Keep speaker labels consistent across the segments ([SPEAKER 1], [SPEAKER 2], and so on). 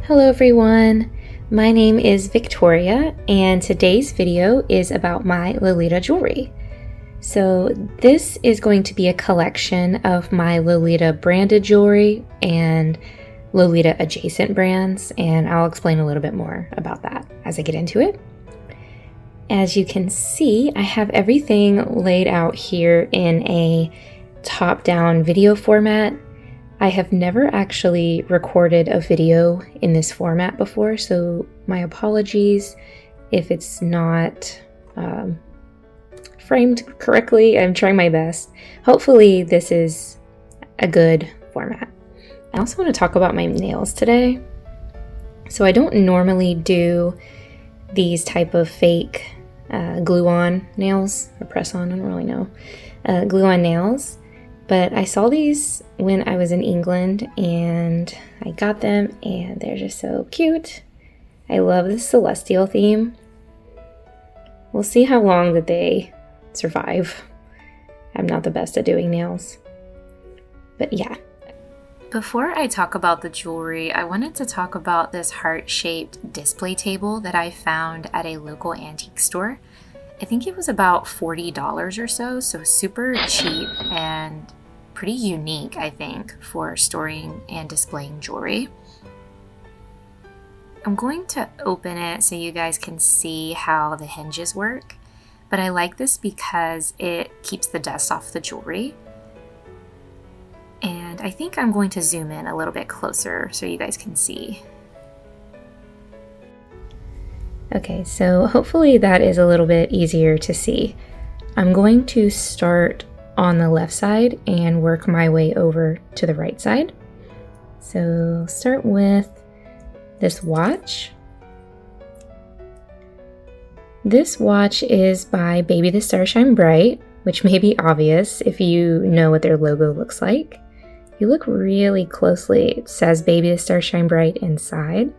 [SPEAKER 1] Hello everyone, my name is Victoria and today's video is about my Lolita jewelry. So this is going to be a collection of my Lolita branded jewelry and Lolita adjacent brands, and I'll explain a little bit more about that as I get into it. As you can see, I have everything laid out here in a top-down video format. I have never actually recorded a video in this format before, so my apologies if it's not framed correctly. I'm trying my best. Hopefully this is a good format. I also want to talk about my nails today. So I don't normally do these type of fake glue-on nails, or press-on, I don't really know, glue-on nails. But I saw these when I was in England and I got them and they're just so cute. I love the celestial theme. We'll see how long that they survive. I'm not the best at doing nails. But yeah. Before I talk about the jewelry, I wanted to talk about this heart-shaped display table that I found at a local antique store. I think it was about $40 or so super cheap and pretty unique, I think, for storing and displaying jewelry. I'm going to open it so you guys can see how the hinges work, but I like this because it keeps the dust off the jewelry. And I think I'm going to zoom in a little bit closer so you guys can see. Okay, so hopefully that is a little bit easier to see. I'm going to start on the left side and work my way over to the right side. So start with this watch. This watch is by Baby the Star Shine Bright, which may be obvious if you know what their logo looks like. If you look really closely, it says Baby the Star Shine Bright inside.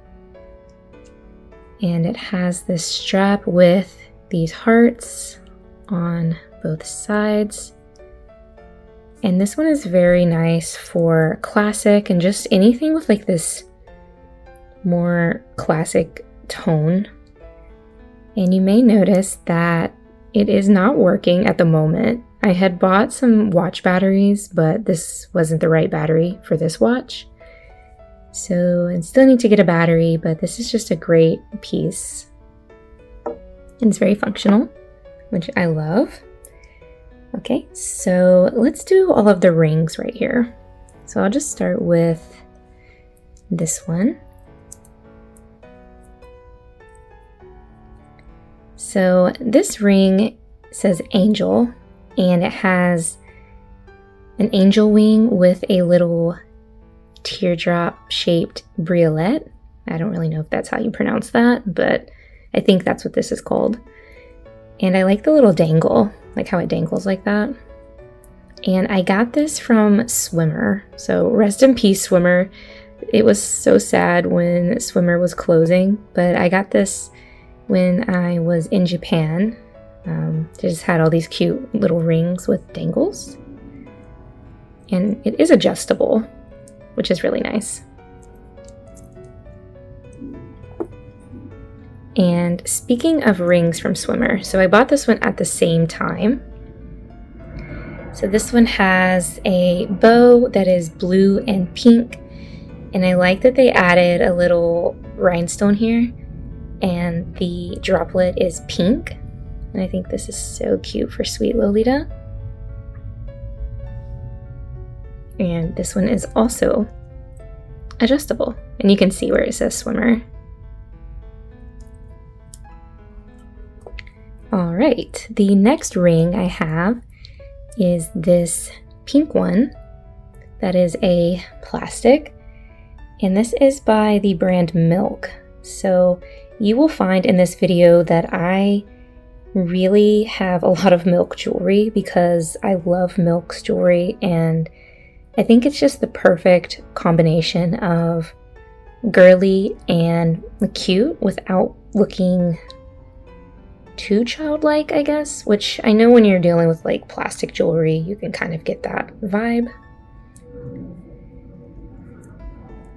[SPEAKER 1] And it has this strap with these hearts on both sides. And this one is very nice for classic and just anything with like this more classic tone. And you may notice that it is not working at the moment. I had bought some watch batteries, but this wasn't the right battery for this watch. So I still need to get a battery, but this is just a great piece. And it's very functional, which I love. Okay, so let's do all of the rings right here. So I'll just start with this one. So this ring says angel, and it has an angel wing with a little teardrop shaped briolette. I don't really know if that's how you pronounce that, but I think that's what this is called. And I like the little dangle, like how it dangles like that. And I got this from Swimmer. So rest in peace, Swimmer. It was so sad when Swimmer was closing, but I got this when I was in Japan. They just had all these cute little rings with dangles. And it is adjustable, which is really nice. And speaking of rings from Swimmer, so I bought this one at the same time. So this one has a bow that is blue and pink, and I like that they added a little rhinestone here, and the droplet is pink, and I think this is so cute for Sweet Lolita. And this one is also adjustable, and you can see where it says Swimmer. All right, the next ring I have is this pink one that is a plastic, and this is by the brand Milk. So you will find in this video that I really have a lot of Milk jewelry because I love Milk's jewelry, and I think it's just the perfect combination of girly and cute without looking too childlike, I guess, which I know when you're dealing with like plastic jewelry, you can kind of get that vibe.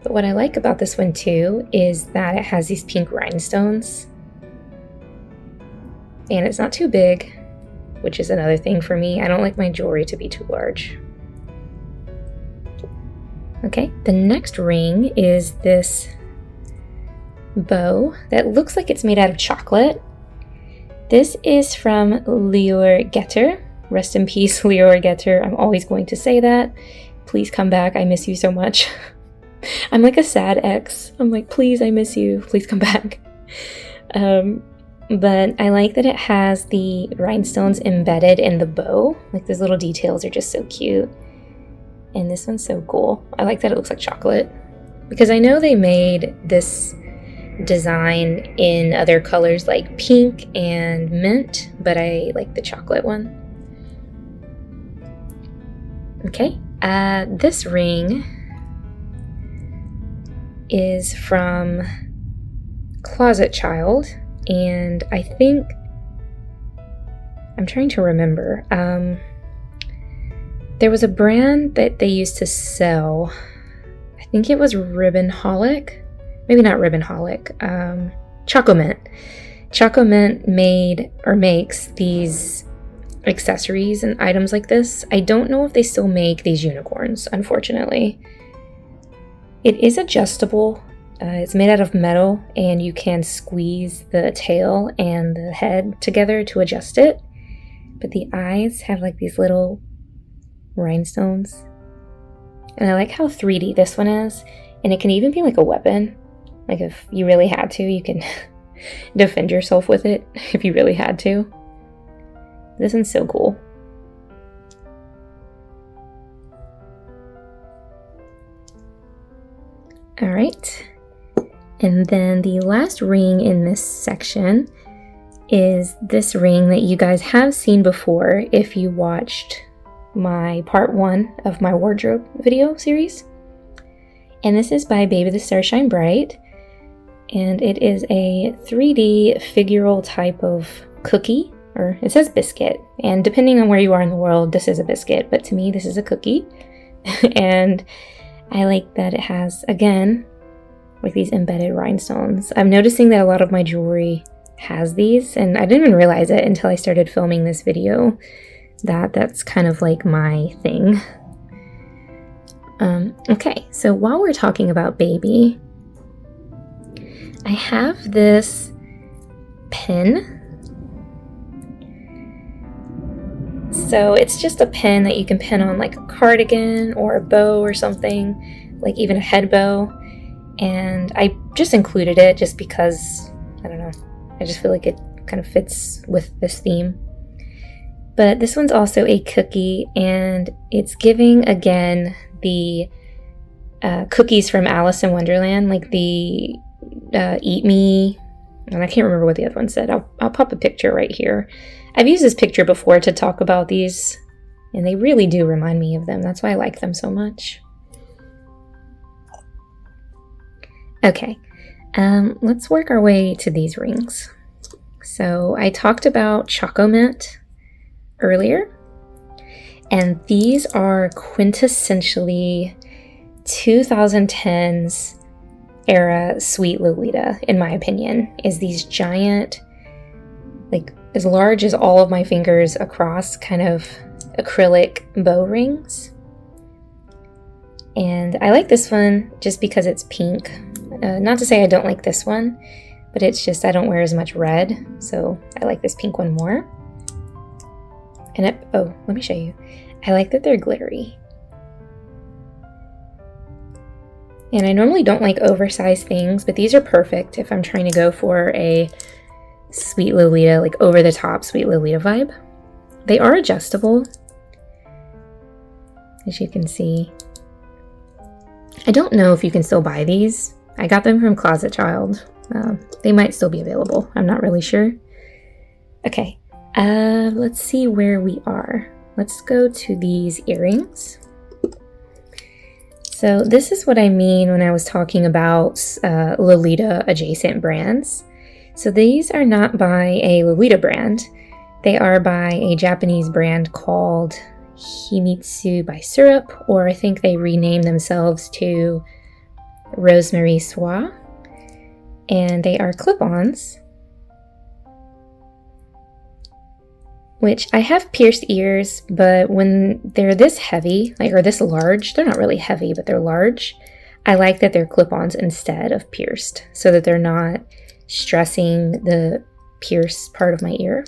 [SPEAKER 1] But what I like about this one too is that it has these pink rhinestones. And it's not too big, which is another thing for me. I don't like my jewelry to be too large. Okay, the next ring is this bow that looks like it's made out of chocolate. This is from Lacemarket. Rest in peace, Lacemarket. I'm always going to say that. Please come back. I miss you so much. I'm like a sad ex. I'm like, please, I miss you. Please come back. But I like that it has the rhinestones embedded in the bow. Like those little details are just so cute. And this one's so cool. I like that it looks like chocolate. Because I know they made this design in other colors like pink and mint, but I like the chocolate one. Okay, this ring is from Closet Child, and I think, I'm trying to remember, there was a brand that they used to sell, I think it was Ribbonholic, maybe not Ribbonholic, Chocomint. Chocomint made or makes these accessories and items like this. I don't know if they still make these unicorns, unfortunately. It is adjustable. It's made out of metal, and you can squeeze the tail and the head together to adjust it. But the eyes have like these little rhinestones. And I like how 3D this one is. And it can even be like a weapon. Like if you really had to, you can defend yourself with it if you really had to. This one's so cool. All right. And then the last ring in this section is this ring that you guys have seen before if you watched my part 1 of my wardrobe video series. And this is by Baby the Star Shine Bright. And it is a 3D figural type of cookie, or it says biscuit. And depending on where you are in the world, this is a biscuit, but to me, this is a cookie. And I like that it has, again, like these embedded rhinestones. I'm noticing that a lot of my jewelry has these, and I didn't even realize it until I started filming this video, that's kind of like my thing. Okay, so while we're talking about Baby, I have this pin. So it's just a pin that you can pin on like a cardigan or a bow or something, like even a head bow. And I just included it just because, I don't know, I just feel like it kind of fits with this theme. But this one's also a cookie, and it's giving, again, the cookies from Alice in Wonderland, like the Eat Me, and I can't remember what the other one said. I'll pop a picture right here. I've used this picture before to talk about these, and they really do remind me of them. That's why I like them so much. Okay, let's work our way to these rings. So I talked about Chocomint earlier, and these are quintessentially 2010s era Sweet Lolita, in my opinion, is these giant, like as large as all of my fingers across, kind of acrylic bow rings. And I like this one just because it's pink. Not to say I don't like this one, but it's just I don't wear as much red, so I like this pink one more. And oh, let me show you. I like that they're glittery. And I normally don't like oversized things, but these are perfect if I'm trying to go for a Sweet Lolita, like over-the-top Sweet Lolita vibe. They are adjustable, as you can see. I don't know if you can still buy these. I got them from Closet Child. They might still be available. I'm not really sure. Okay, let's see where we are. Let's go to these earrings. So this is what I mean when I was talking about Lolita adjacent brands. So these are not by a Lolita brand. They are by a Japanese brand called Himitsu by Syrup, or I think they renamed themselves to Rosemary Soie, and they are clip-ons, which I have pierced ears, but when they're this heavy, like, or this large, they're not really heavy, but they're large, I like that they're clip-ons instead of pierced, so that they're not stressing the pierced part of my ear,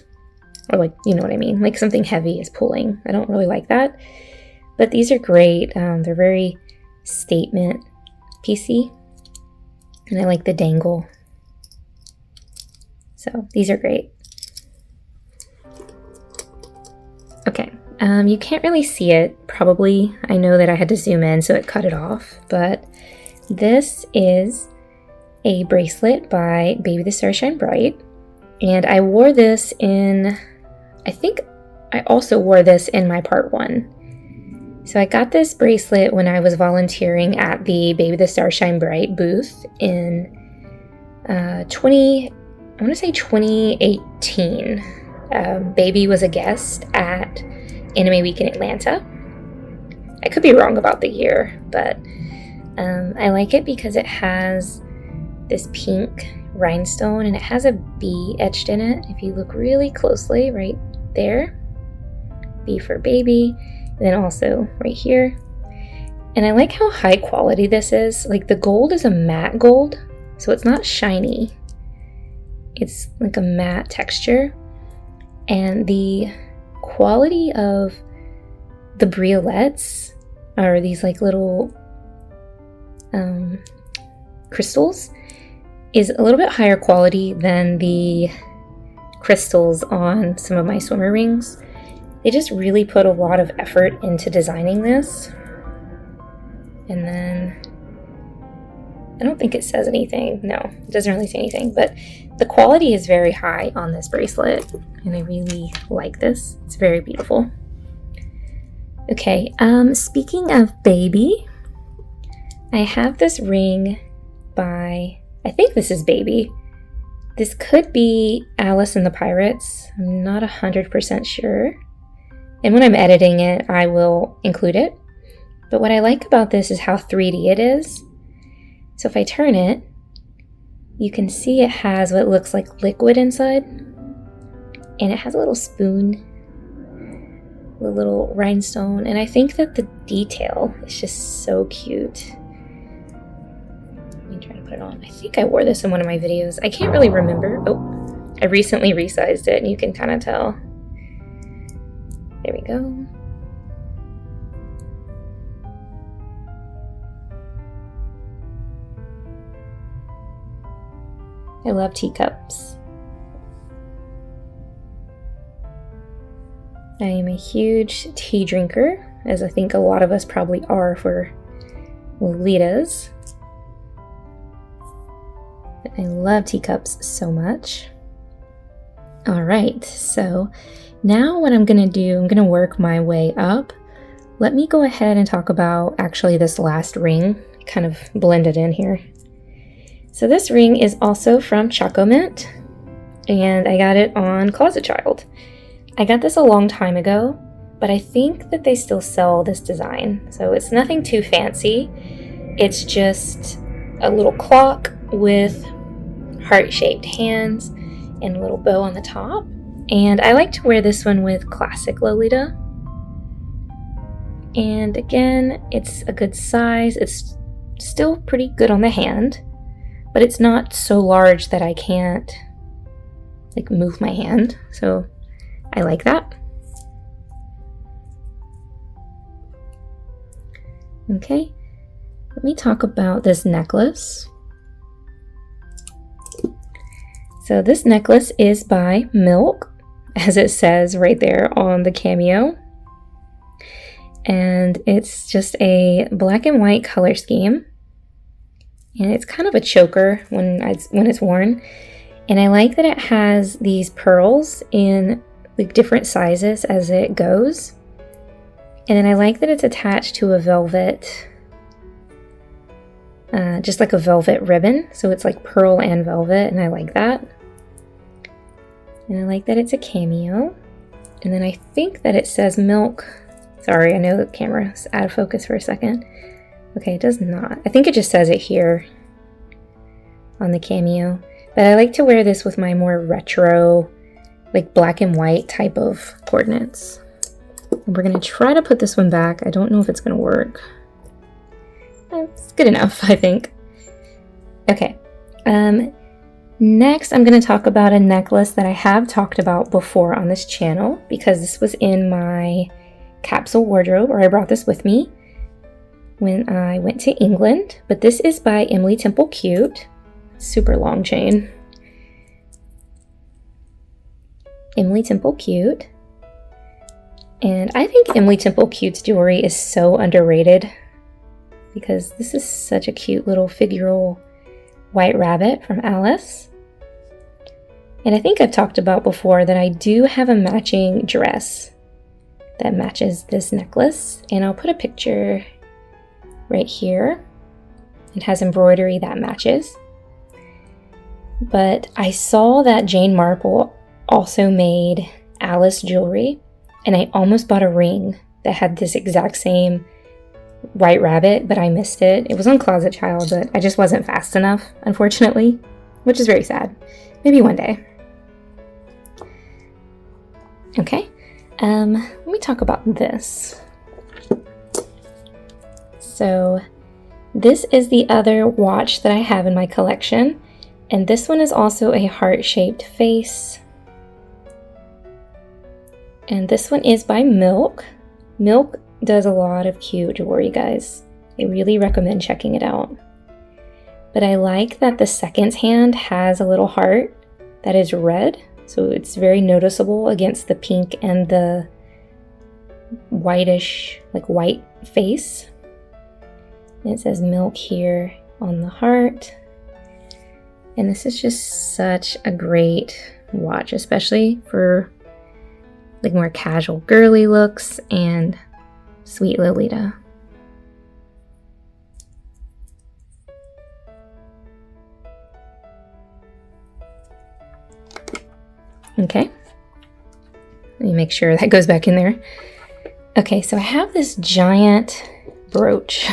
[SPEAKER 1] or, like, you know what I mean, like something heavy is pulling. I don't really like that, but these are great. They're very statement piecey, and I like the dangle, so these are great. Okay, you can't really see it, probably. I know that I had to zoom in, so it cut it off, but this is a bracelet by Baby the Star Shine Bright, and I wore this in, I think I also wore this in my part 1. So I got this bracelet when I was volunteering at the Baby the Star Shine Bright booth in 2018. Baby was a guest at Anime Week in Atlanta. I could be wrong about the year, but I like it because it has this pink rhinestone and it has a bee etched in it. If you look really closely, right there, B for baby, and then also right here. And I like how high quality this is. Like, the gold is a matte gold, so it's not shiny. It's like a matte texture. And the quality of the briolets are these like little crystals is a little bit higher quality than the crystals on some of my swimmer rings. They just really put a lot of effort into designing this. And then I don't think it says anything. No, it doesn't really say anything, but the quality is very high on this bracelet, and I really like this. It's very beautiful. Okay, speaking of Baby, I have this ring by, I think this is Baby. This could be Alice and the Pirates. I'm not 100% sure. And when I'm editing it, I will include it. But what I like about this is how 3D it is. So if I turn it, you can see it has what looks like liquid inside. And it has a little spoon, a little rhinestone. And I think that the detail is just so cute. Let me try to put it on. I think I wore this in one of my videos. I can't really remember. Oh, I recently resized it and you can kind of tell. There we go. I love teacups. I am a huge tea drinker, as I think a lot of us probably are for Lolitas. I love teacups so much. All right, so now what I'm gonna do, I'm gonna work my way up. Let me go ahead and talk about actually this last ring, kind of blended in here. So this ring is also from Choco Mint, and I got it on Closet Child. I got this a long time ago, but I think that they still sell this design. So it's nothing too fancy. It's just a little clock with heart-shaped hands and a little bow on the top. And I like to wear this one with classic Lolita. And again, it's a good size. It's still pretty good on the hand, but it's not so large that I can't like move my hand. So I like that. Okay, let me talk about this necklace. So this necklace is by Milk, as it says right there on the cameo. And it's just a black and white color scheme. And it's kind of a choker when it's worn. And I like that it has these pearls in like different sizes as it goes. And then I like that it's attached to a velvet, just like a velvet ribbon. So it's like pearl and velvet, and I like that. And I like that it's a cameo. And then I think that it says Milk. Sorry, I know the camera's out of focus for a second. Okay, it does not. I think it just says it here on the cameo. But I like to wear this with my more retro, like black and white type of coordinates. And we're gonna try to put this one back. I don't know if it's gonna work. It's good enough, I think. Okay. Next, I'm gonna talk about a necklace that I have talked about before on this channel because this was in my capsule wardrobe, or I brought this with me when I went to England. But this is by Emily Temple Cute. Super long chain. Emily Temple Cute. And I think Emily Temple Cute's jewelry is so underrated because this is such a cute little figural white rabbit from Alice. And I think I've talked about before that I do have a matching dress that matches this necklace, and I'll put a picture right here. It has embroidery that matches. But I saw that Jane Marple also made Alice jewelry, and I almost bought a ring that had this exact same white rabbit, but I missed it. It was on Closet Child, but I just wasn't fast enough, unfortunately, which is very sad. Maybe one day. Okay, let me talk about this. So this is the other watch that I have in my collection, and this one is also a heart-shaped face. And this one is by Milk. Milk does a lot of cute jewelry, guys. I really recommend checking it out. But I like that the second hand has a little heart that is red, so it's very noticeable against the pink and the whitish, like white face. And it says Milk here on the heart. And this is just such a great watch, especially for like more casual girly looks and sweet Lolita. Okay, let me make sure that goes back in there. Okay, so I have this giant brooch,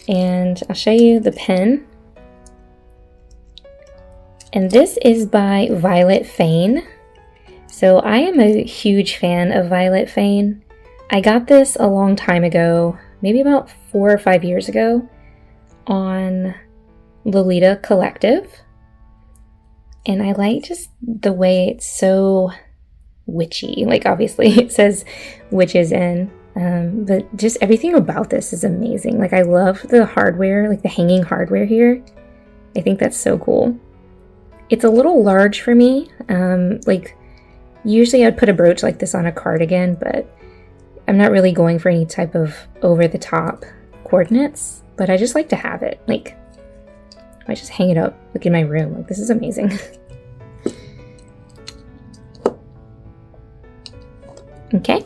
[SPEAKER 1] and I'll show you the pin. And this is by Violet Fane. So I am a huge fan of Violet Fane. I got this a long time ago, maybe about 4 or 5 years ago, on Lolita Collective. And I like just the way it's so witchy. Like obviously it says witches in, but just everything about this is amazing. Like I love the hardware, like the hanging hardware here. I think that's so cool. It's a little large for me. Like usually I'd put a brooch like this on a cardigan, but I'm not really going for any type of over-the-top coordinates, but I just like to have it. Like, I just hang it up, like in my room. Like, this is amazing. Okay.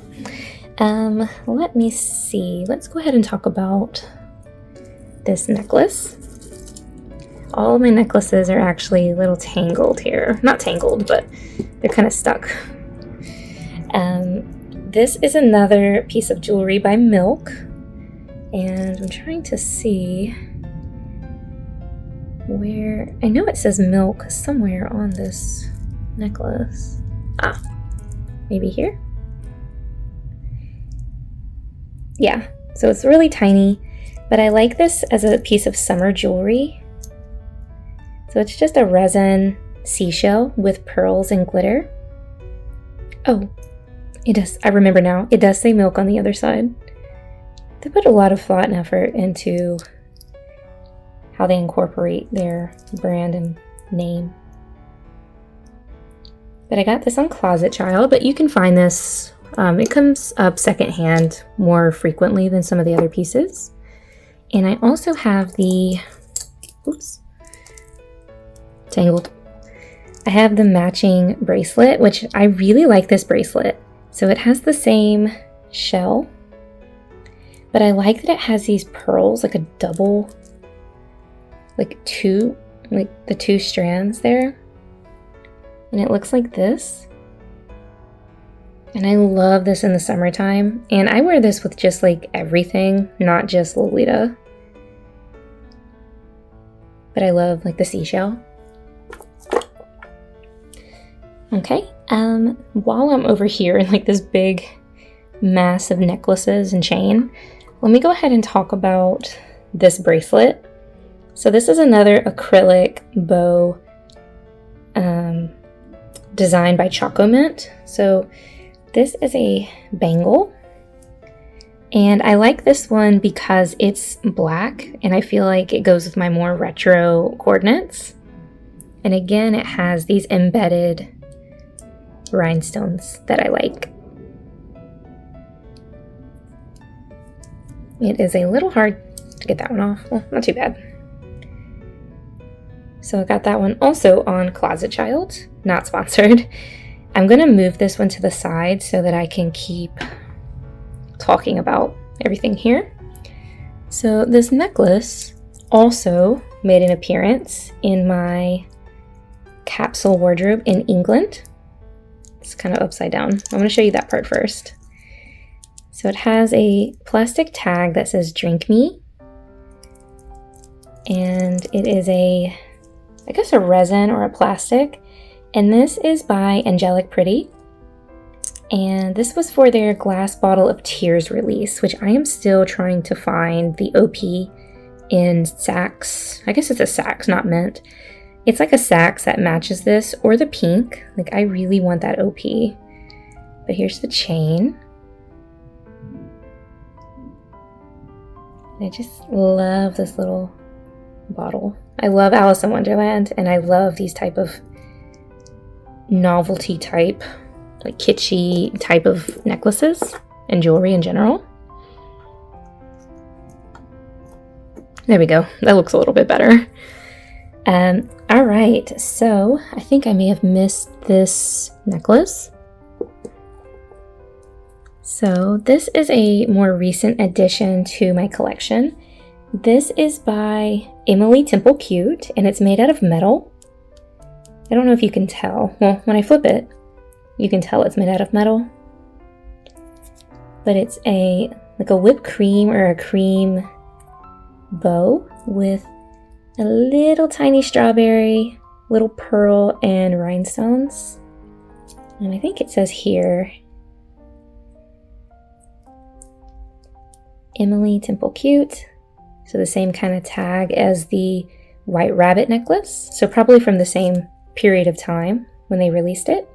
[SPEAKER 1] Let me see. Let's go ahead and talk about this necklace. All of my necklaces are actually a little tangled here. Not tangled, but they're kind of stuck. This is another piece of jewelry by Milk, and I'm trying to see where, I know it says Milk somewhere on this necklace. Ah, maybe here? Yeah, so it's really tiny, but I like this as a piece of summer jewelry. So it's just a resin seashell with pearls and glitter. Oh, it does, I remember now, it does say Milk on the other side. They put a lot of thought and effort into how they incorporate their brand and name. But I got this on Closet Child, but you can find this, it comes up secondhand more frequently than some of the other pieces. And I also have the, oops, tangled. I have the matching bracelet, which I really like this bracelet. So it has the same shell, but I like that it has these pearls, like a double, like the two strands there. And it looks like this. And I love this in the summertime. And I wear this with just like everything, not just Lolita. But I love like the seashell. Okay, while I'm over here in like this big mass of necklaces and chain, let me go ahead and talk about this bracelet. So this is another acrylic bow designed by Choco Mint. So this is a bangle, and I like this one because it's black and I feel like it goes with my more retro coordinates. And again, it has these embedded rhinestones that I like. It is a little hard to get that one off. Well, not too bad. So I got that one also on Closet Child, not sponsored. I'm gonna move this one to the side so that I can keep talking about everything here. So this necklace also made an appearance in my capsule wardrobe in England. It's kind of upside down. I'm going to show you that part first. So it has a plastic tag that says "Drink Me," and it is a, I guess, a resin or a plastic. And this is by Angelic Pretty. And this was for their Glass Bottle of Tears release, which I am still trying to find the OP in Saks. I guess it's a Saks, not Mint. It's like a Saks that matches this, or the pink. Like, I really want that OP. But here's the chain. I just love this little bottle. I love Alice in Wonderland, and I love these type of novelty type, like kitschy type of necklaces and jewelry in general. There we go. That looks a little bit better. All right, so I think I may have missed this necklace. So this is a more recent addition to my collection. This is by Emily Temple Cute, and it's made out of metal. I don't know if you can tell. Well, when I flip it, you can tell it's made out of metal. But it's like a whipped cream or a cream bow with a little tiny strawberry, little pearl, and rhinestones. And I think it says here, Emily Temple Cute. So the same kind of tag as the White Rabbit necklace. So probably from the same period of time when they released it.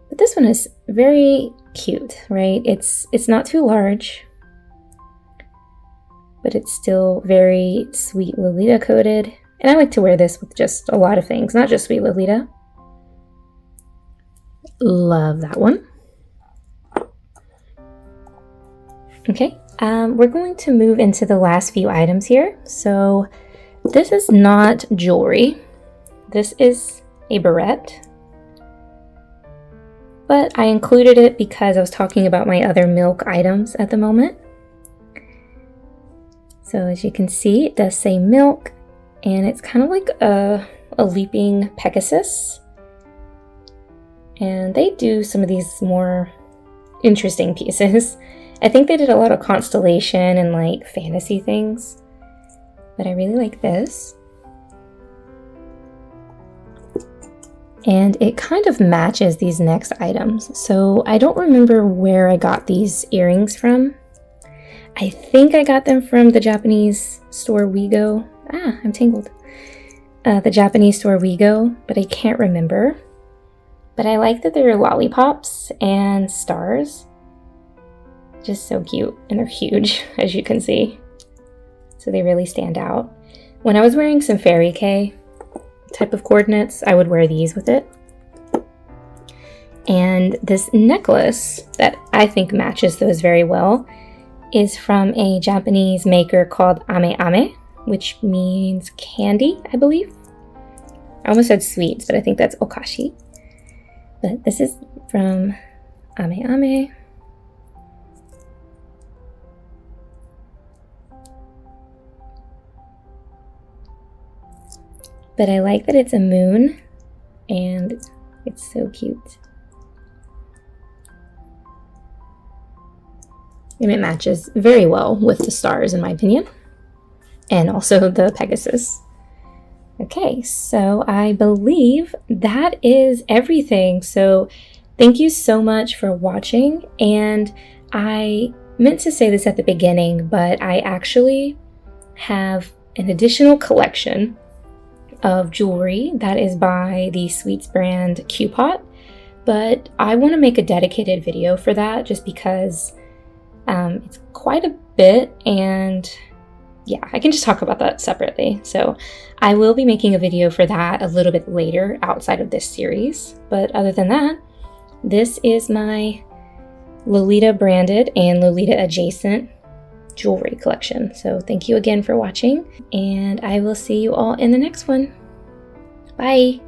[SPEAKER 1] But this one is very cute, right? It's not too large, but it's still very sweet Lolita coated. And I like to wear this with just a lot of things, not just sweet Lolita. Love that one. Okay, we're going to move into the last few items here. So this is not jewelry. This is a barrette. But I included it because I was talking about my other milk items at the moment. So as you can see, it does say milk, and it's kind of like a leaping Pegasus. And they do some of these more interesting pieces. I think they did a lot of constellation and like fantasy things, but I really like this. And it kind of matches these next items. So I don't remember where I got these earrings from. I think I got them from the Japanese store WeGo. I'm tangled. The Japanese store WeGo, but I can't remember. But I like that they're lollipops and stars. Just so cute, and they're huge, as you can see. So they really stand out. When I was wearing some Fairy K type of coordinates, I would wear these with it. And this necklace that I think matches those very well is from a Japanese maker called Ame Ame, which means candy, I believe. I almost said sweets, but I think that's okashi. But this is from Ame Ame. But I like that it's a moon, and it's so cute. and it matches very well with the stars in my opinion, and also the Pegasus. Okay, so I believe that is everything. So thank you so much for watching, and I meant to say this at the beginning, but I actually have an additional collection of jewelry that is by the Sweets brand Q-Pot, but I want to make a dedicated video for that just because it's quite a bit, and yeah, I can just talk about that separately. So I will be making a video for that a little bit later outside of this series. But other than that, this is my Lolita branded and Lolita adjacent jewelry collection. So thank you again for watching, and I will see you all in the next one. Bye!